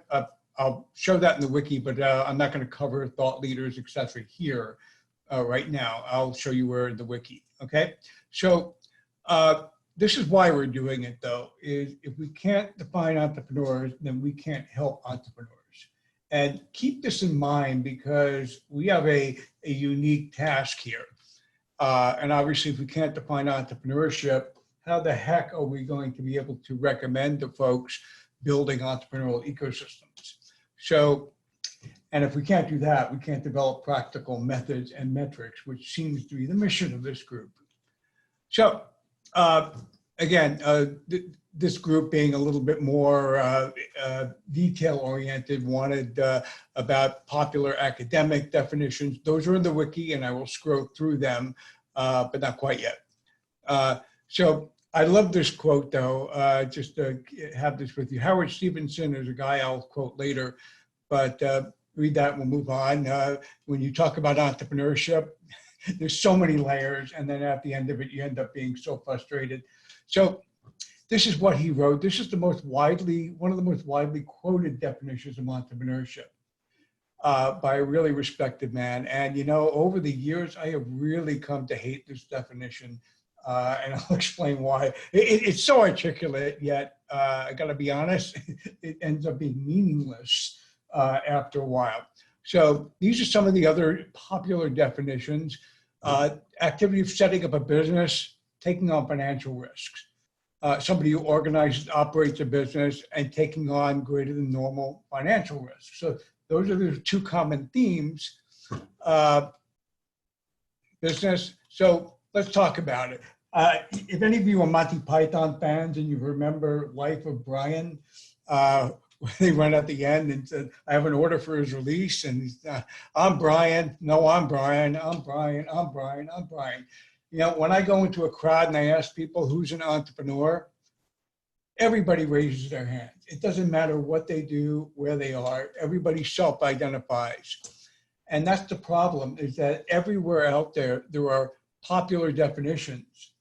I'll show that in the wiki, but I'm not going to cover thought leaders, etc. here right now. I'll show you where in the wiki, okay? So this is why we're doing it, though, is if we can't define entrepreneurs, then we can't help entrepreneurs. And keep this in mind because we have a unique task here. And obviously, if we can't define entrepreneurship, how the heck are we going to be able to recommend to folks building entrepreneurial ecosystems? So, and if we can't do that, we can't develop practical methods and metrics, which seems to be the mission of this group. So, again, this group being a little bit more detail-oriented, wanted about popular academic definitions. Those are in the wiki, and I will scroll through them, but not quite yet. So I love this quote, though, just to have this with you. Howard Stevenson is a guy I'll quote later, but read that and we'll move on. When you talk about entrepreneurship, there's so many layers, and then at the end of it, you end up being so frustrated. So this is what he wrote. This is one of the most widely quoted definitions of entrepreneurship by a really respected man. And, you know, over the years, I have really come to hate this definition. And I'll explain why. It's so articulate, yet I gotta be honest, it ends up being meaningless after a while. So these are some of the other popular definitions. Activity of setting up a business, taking on financial risks. Somebody who organizes, operates a business, and taking on greater than normal financial risks. So those are the two common themes. Business. So let's talk about it. If any of you are Monty Python fans and you remember Life of Brian, they went at the end and said, I have an order for his release. And I'm Brian. No, I'm Brian. I'm Brian. I'm Brian. I'm Brian. You know, when I go into a crowd and I ask people who's an entrepreneur, everybody raises their hand. It doesn't matter what they do, where they are. Everybody self-identifies. And that's the problem, is that everywhere out there, there are popular definitions.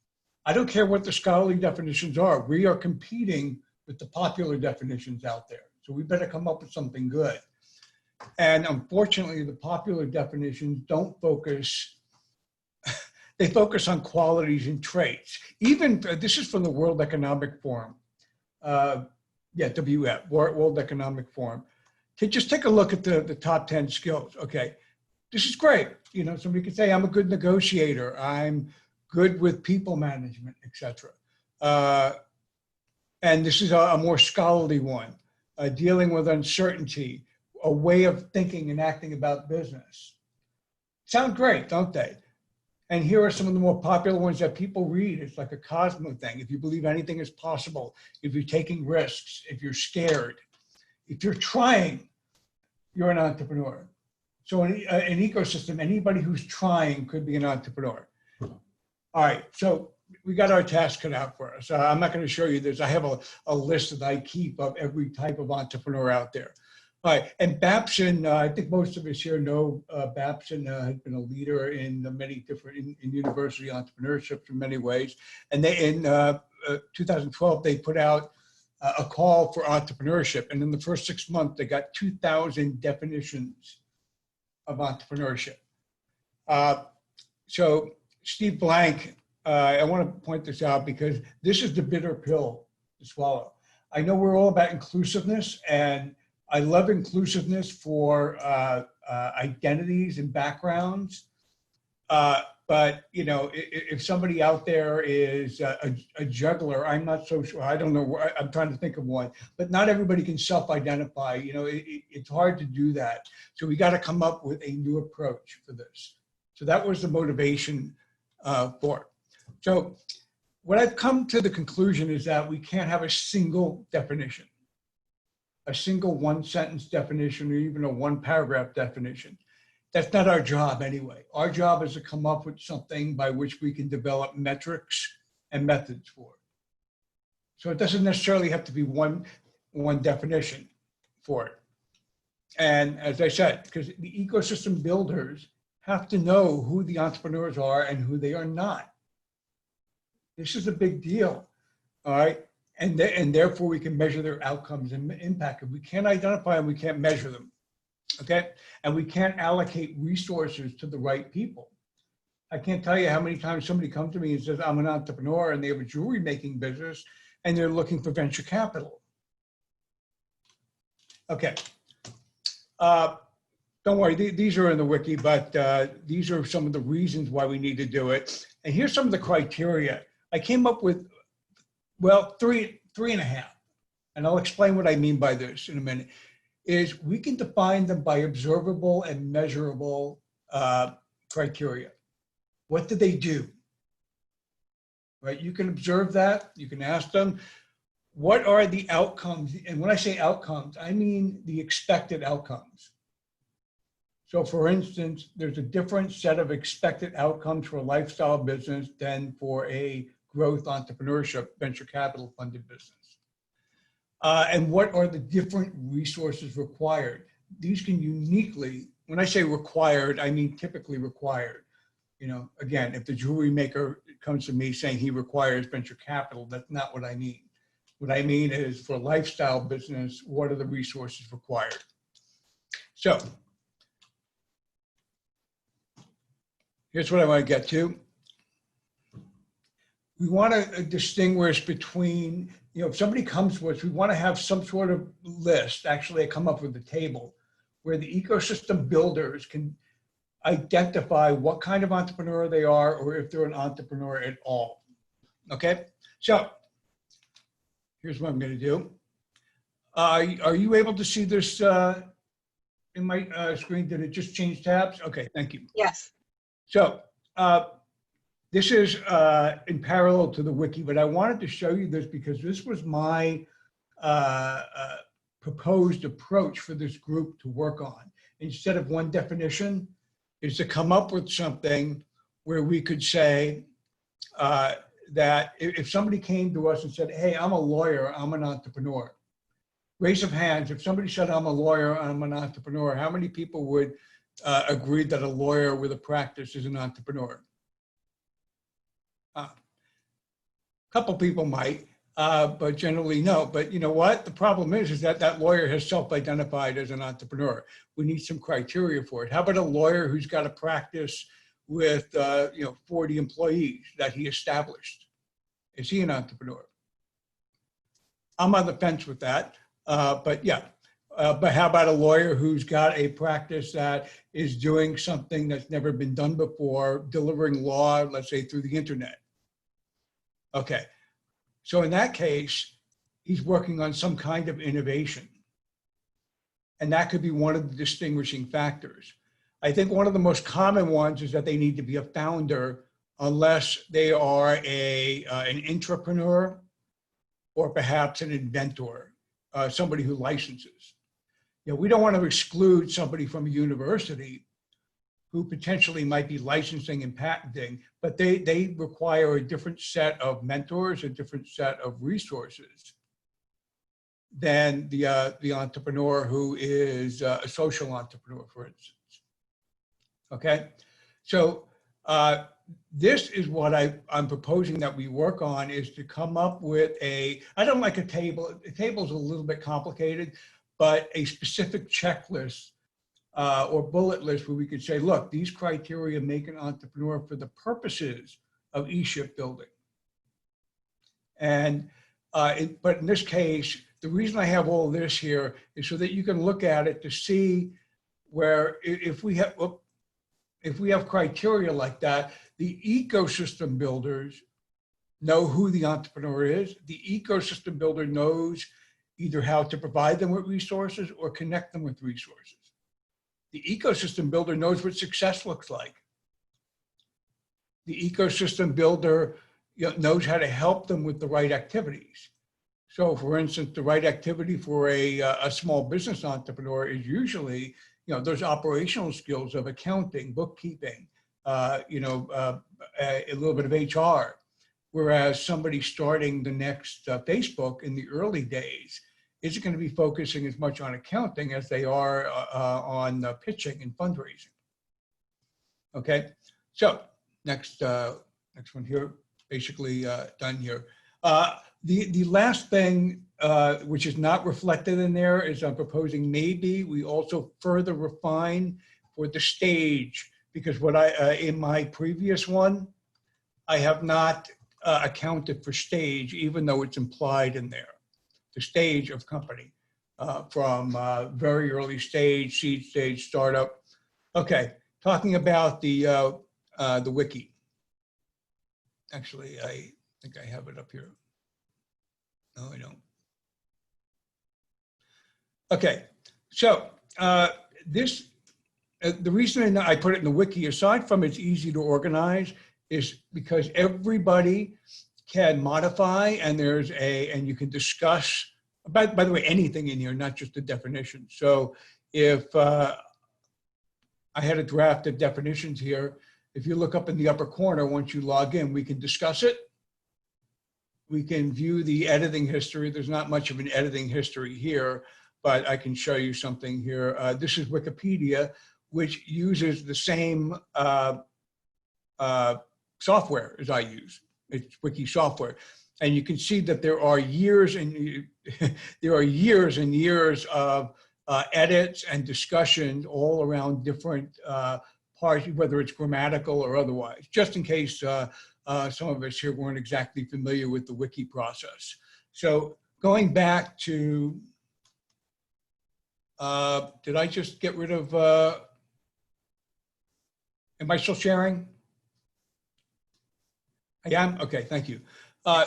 I don't care what the scholarly definitions are. We are competing with the popular definitions out there. So we better come up with something good. And unfortunately, the popular definitions don't focus, they focus on qualities and traits. Even, this is from the World Economic Forum. WEF, World Economic Forum. Just take a look at the top 10 skills. Okay, this is great. You know, somebody could say, I'm a good negotiator. I'm good with people management, etc. And this is a more scholarly one, dealing with uncertainty, a way of thinking and acting about business. Sound great, don't they? And here are some of the more popular ones that people read. It's like a Cosmo thing. If you believe anything is possible, if you're taking risks, if you're scared, if you're trying, you're an entrepreneur. So in an ecosystem, anybody who's trying could be an entrepreneur. All right, so we got our task cut out for us. I'm not going to show you this. I have a list that I keep of every type of entrepreneur out there. All right, and Babson, I think most of us here know Babson has been a leader in many different, in university entrepreneurship in many ways. And they, in 2012, they put out a call for entrepreneurship. And in the first 6 months, they got 2,000 definitions of entrepreneurship. So Steve Blank, I want to point this out because this is the bitter pill to swallow. I know we're all about inclusiveness, and I love inclusiveness for identities and backgrounds. But you know, if somebody out there is a juggler, I'm not so sure. I don't know. I'm trying to think of one, but not everybody can self-identify. You know, it's hard to do that. So we got to come up with a new approach for this. So that was the motivation for it. So what I've come to the conclusion is that we can't have a single definition, a single one-sentence definition, or even a one-paragraph definition. That's not our job anyway. Our job is to come up with something by which we can develop metrics and methods for it. So it doesn't necessarily have to be one definition for it. And as I said, because the ecosystem builders have to know who the entrepreneurs are and who they are not. This is a big deal, all right? And therefore we can measure their outcomes and impact. If we can't identify them, we can't measure them, okay? And we can't allocate resources to the right people. I can't tell you how many times somebody comes to me and says, I'm an entrepreneur, and they have a jewelry making business, and they're looking for venture capital. Okay. Don't worry, these are in the wiki, but these are some of the reasons why we need to do it. And here's some of the criteria. I came up with, well, three and a half. And I'll explain what I mean by this in a minute. Is we can define them by observable and measurable criteria. What do they do? Right, you can observe that, you can ask them, what are the outcomes? And when I say outcomes, I mean the expected outcomes. So for instance, there's a different set of expected outcomes for a lifestyle business than for a growth entrepreneurship venture capital funded business. And what are the different resources required? These can uniquely, when I say required, I mean typically required. You know, again, if the jewelry maker comes to me saying he requires venture capital, that's not what I mean. What I mean is for a lifestyle business, what are the resources required? So here's what I want to get to. We want to distinguish between, you know, if somebody comes to us, we want to have some sort of list. Actually, I come up with a table where the ecosystem builders can identify what kind of entrepreneur they are or if they're an entrepreneur at all. Okay, so here's what I'm going to do. Are you able to see this in my screen? Did it just change tabs? Okay, thank you. Yes. So this is in parallel to the wiki, but I wanted to show you this because this was my proposed approach for this group to work on. Instead of one definition, is to come up with something where we could say that if somebody came to us and said, hey, I'm a lawyer, I'm an entrepreneur. Raise of hands, if somebody said, I'm a lawyer, I'm an entrepreneur, how many people would agree that a lawyer with a practice is an entrepreneur? A couple people might. but generally no. But you know what? The problem is that that lawyer has self-identified as an entrepreneur. We need some criteria for it. How about a lawyer who's got a practice with 40 employees that he established? Is he an entrepreneur? I'm on the fence with that, but yeah. But how about a lawyer who's got a practice that is doing something that's never been done before, delivering law, let's say through the internet? Okay, so in that case, he's working on some kind of innovation. And that could be one of the distinguishing factors. I think one of the most common ones is that they need to be a founder unless they are an entrepreneur or perhaps an inventor, somebody who licenses. We don't want to exclude somebody from a university who potentially might be licensing and patenting, but they require a different set of mentors, a different set of resources than the entrepreneur who is a social entrepreneur, for instance. Okay, so this is what I'm proposing that we work on, is to come up with I don't like a table. A table is a little bit complicated, but a specific checklist or bullet list where we could say, look, these criteria make an entrepreneur for the purposes of ESHIP building. And but in this case, the reason I have all this here is so that you can look at it to see where if we have criteria like that, the ecosystem builders know who the entrepreneur is. The ecosystem builder knows either how to provide them with resources or connect them with resources. The ecosystem builder knows what success looks like. The ecosystem builder knows how to help them with the right activities. So for instance, the right activity for a small business entrepreneur is usually, those operational skills of accounting, bookkeeping, a little bit of HR. Whereas somebody starting the next Facebook in the early days isn't going to be focusing as much on accounting as they are on pitching and fundraising. Okay, so next one here, basically done here. The last thing which is not reflected in there is I'm proposing maybe we also further refine for the stage, because what in my previous one, I have not accounted for stage, even though it's implied in there. The stage of company from very early stage, seed stage, startup. Okay, talking about the wiki. Actually, I think I have it up here. No, I don't. Okay, so the reason I put it in the wiki, aside from it's easy to organize, is because everybody can modify, and and you can discuss about, by the way, anything in here, not just the definition. So if I had a draft of definitions here, if you look up in the upper corner, once you log in, we can discuss it. We can view the editing history. There's not much of an editing history here, but I can show you something here. This is Wikipedia, which uses the same software as I use. It's wiki software. And you can see that there are years and years of edits and discussions all around different parts, whether it's grammatical or otherwise, just in case some of us here weren't exactly familiar with the wiki process. So going back to, did I just get rid of, am I still sharing? I am? Okay, thank you.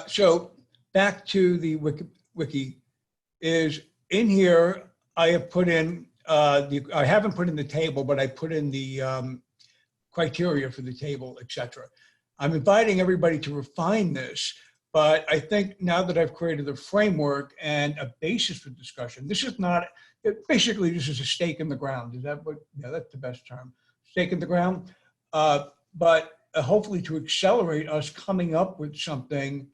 So back to the wiki is in here, I have put in, I haven't put in the table, but I put in the criteria for the table, etc. I'm inviting everybody to refine this, but I think now that I've created a framework and a basis for discussion, this is not, basically this is a stake in the ground. Is that what, yeah, that's the best term, stake in the ground. But hopefully to accelerate us coming up with something,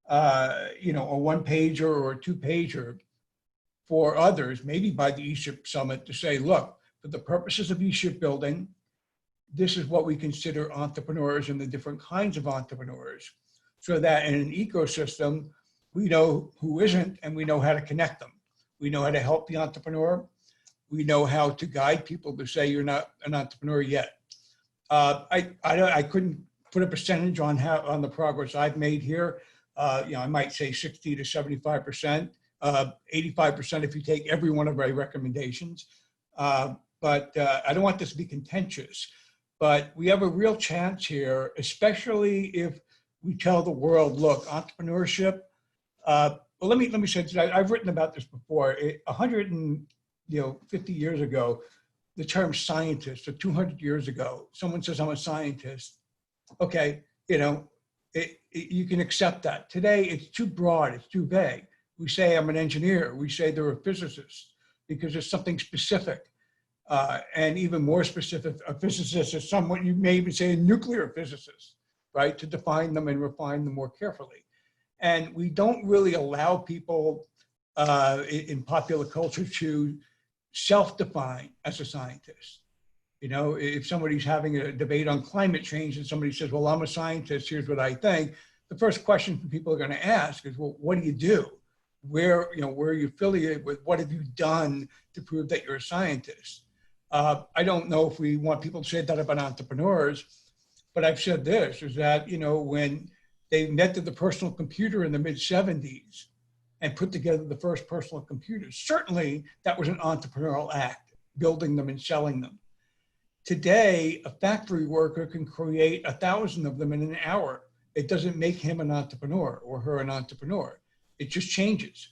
a one-pager or a two-pager for others, maybe by the ESHIP Summit, to say, look, for the purposes of ESHIP building, this is what we consider entrepreneurs and the different kinds of entrepreneurs, so that in an ecosystem, We know who isn't, and we know how to connect them. We know how to help the entrepreneur. We know how to guide people to say you're not an entrepreneur yet. I couldn't put a percentage on the progress I've made here. I might say 60 to 75%, 85% if you take every one of my recommendations. But I don't want this to be contentious. But we have a real chance here, especially if we tell the world, look, entrepreneurship. Well, let me say this. I've written about this before. 150 years ago, the term scientist, or 200 years ago, someone says, I'm a scientist. Okay, you can accept that. Today, it's too broad, it's too vague. We say I'm an engineer, we say they're a physicist, because there's something specific. And even more specific, a physicist is someone, you may even say a nuclear physicist, right, to define them and refine them more carefully. And we don't really allow people in popular culture to self-define as a scientist. If somebody's having a debate on climate change and somebody says, well, I'm a scientist, here's what I think, the first question people are going to ask is, well, what do you do? Where are you affiliated with? What have you done to prove that you're a scientist? I don't know if we want people to say that about entrepreneurs, but I've said this, is that, when they invented the personal computer in the mid-70s and put together the first personal computers, certainly that was an entrepreneurial act, building them and selling them. Today, a factory worker can create 1,000 of them in an hour. It doesn't make him an entrepreneur or her an entrepreneur. It just changes.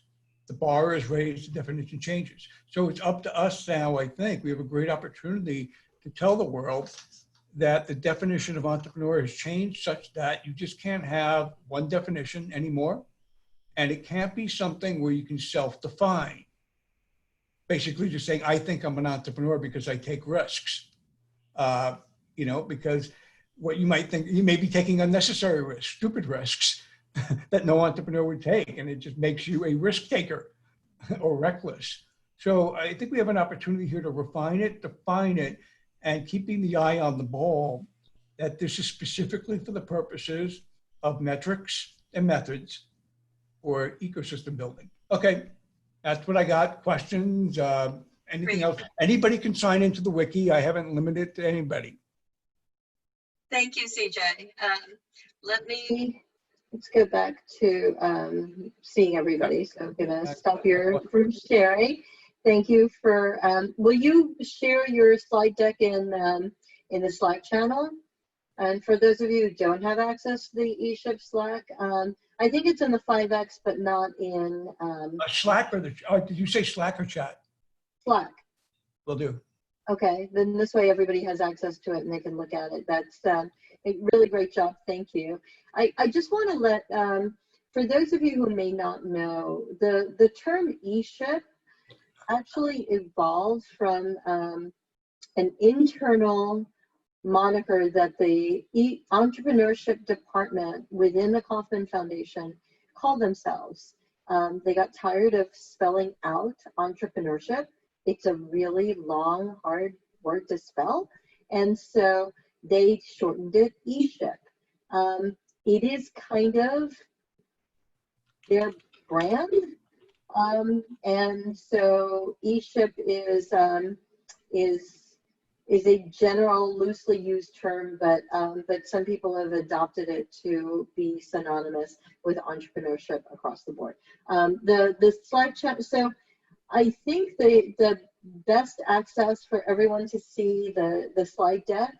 The bar is raised, the definition changes. So it's up to us now, I think. We have a great opportunity to tell the world that the definition of entrepreneur has changed such that you just can't have one definition anymore. And it can't be something where you can self-define. Basically just saying, I think I'm an entrepreneur because I take risks. Because what you might think, you may be taking unnecessary risks, stupid risks that no entrepreneur would take. And it just makes you a risk taker or reckless. So I think we have an opportunity here to refine it, define it, and keeping the eye on the ball that this is specifically for the purposes of metrics and methods or ecosystem building. Okay, that's what I got. Questions, anything else? Anybody can sign into the wiki. I haven't limited it to anybody. Thank you, CJ. Let's go back to seeing everybody. So I'm gonna stop your group sharing. Thank you for, will you share your slide deck in the Slack channel? And for those of you who don't have access to the ESHIP Slack, I think it's in the 5X, but not in Slack or did you say Slack or chat? Slack. Will do. Okay, then this way everybody has access to it and they can look at it. That's a really great job. Thank you. I just want to let, for those of you who may not know, the term ESHIP actually evolved from an internal moniker that the entrepreneurship department within the Kauffman Foundation called themselves. They got tired of spelling out entrepreneurship. It's a really long, hard word to spell. And so they shortened it ESHIP. It is kind of their brand. And so ESHIP is a general, loosely used term, but some people have adopted it to be synonymous with entrepreneurship across the board. The slide chat. So I think the best access for everyone to see the slide deck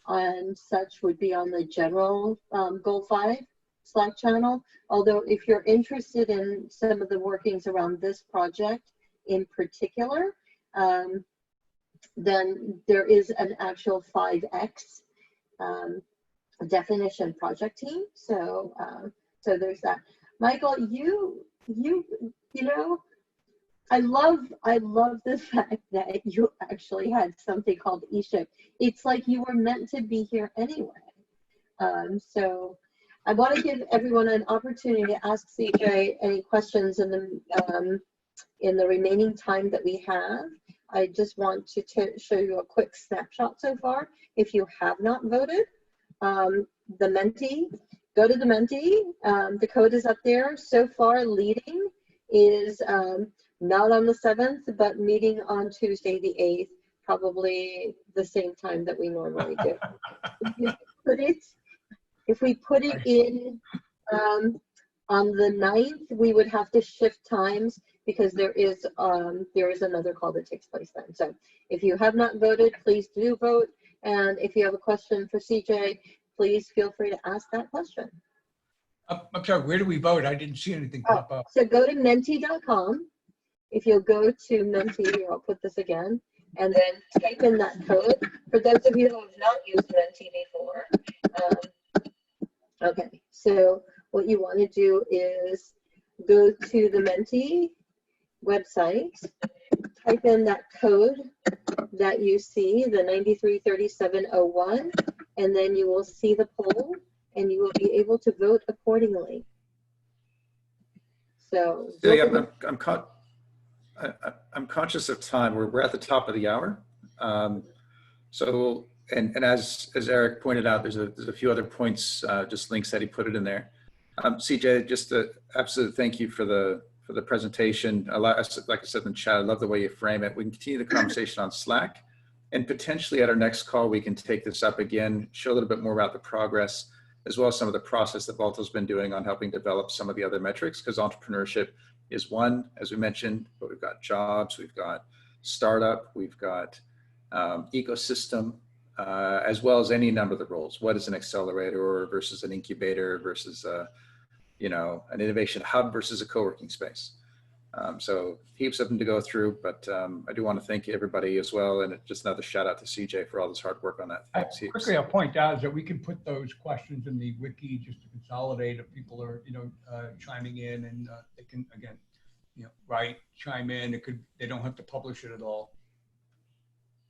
and such would be on the general Goal 5 Slack channel. Although if you're interested in some of the workings around this project in particular, then there is an actual 5X definition project team. So so there's that. Michael, you know, I love the fact that you actually had something called ESHIP. It's like you were meant to be here anyway. So I want to give everyone an opportunity to ask CJ any questions in the remaining time that we have. I just want to show you a quick snapshot so far. If you have not voted, the Menti go to the Menti. The code is up there. So far, leading is not on the 7th, but meeting on Tuesday the 8th, probably the same time that we normally do. If we put it in on the 9th, we would have to shift times because there is another call that takes place then. So if you have not voted, please do vote. And if you have a question for CJ, please feel free to ask that question. I'm sorry, where do we vote? I didn't see anything pop up. So go to menti.com. If you'll go to Menti, here, I'll put this again, and then type in that code. For those of you who have not used Menti before, okay, so what you want to do is go to the Menti website, type in that code that you see, the 933701, and then you will see the poll, and you will be able to vote accordingly. So I'm conscious of time. We're at the top of the hour. So, and as Eric pointed out, there's a few other points, just links that he put it in there. CJ, just a absolute thank you for the presentation. Like I said in the chat, I love the way you frame it. We can continue the conversation on Slack, and potentially at our next call, we can take this up again, show a little bit more about the progress, as well as some of the process that Valto's been doing on helping develop some of the other metrics, because entrepreneurship is one, as we mentioned, but we've got jobs, we've got startup, we've got ecosystem, as well as any number of the roles. What is an accelerator versus an incubator versus you know, an innovation hub versus a co-working space. So heaps of them to go through, but I do want to thank everybody as well. And just another shout out to CJ for all this hard work on that. Thanks. Quickly, I'll point out is that we can put those questions in the wiki just to consolidate if people are, you know, chiming in, and they can, again, you know, write, chime in. They don't have to publish it at all.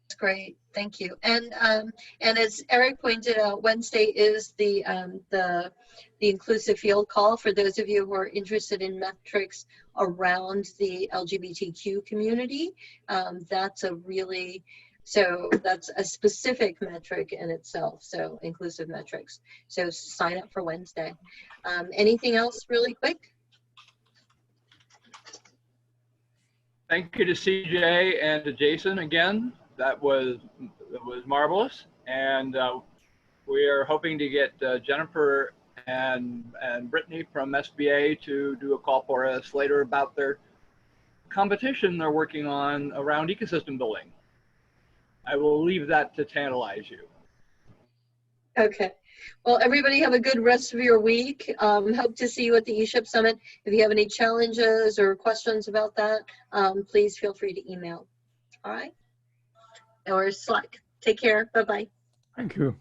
That's great, thank you. And as Eric pointed out, Wednesday is the inclusive field call for those of you who are interested in metrics around the LGBTQ community. That's a specific metric in itself. So inclusive metrics. So sign up for Wednesday. Anything else really quick? Thank you to CJ and to Jason again. That was marvelous, and we are hoping to get Jennifer and Brittany from SBA to do a call for us later about their competition they're working on around ecosystem building. I will leave that to tantalize you. Okay. Well, everybody have a good rest of your week. Hope to see you at the ESHIP Summit. If you have any challenges or questions about that, please feel free to email. All right? Or Slack. Take care. Bye-bye. Thank you.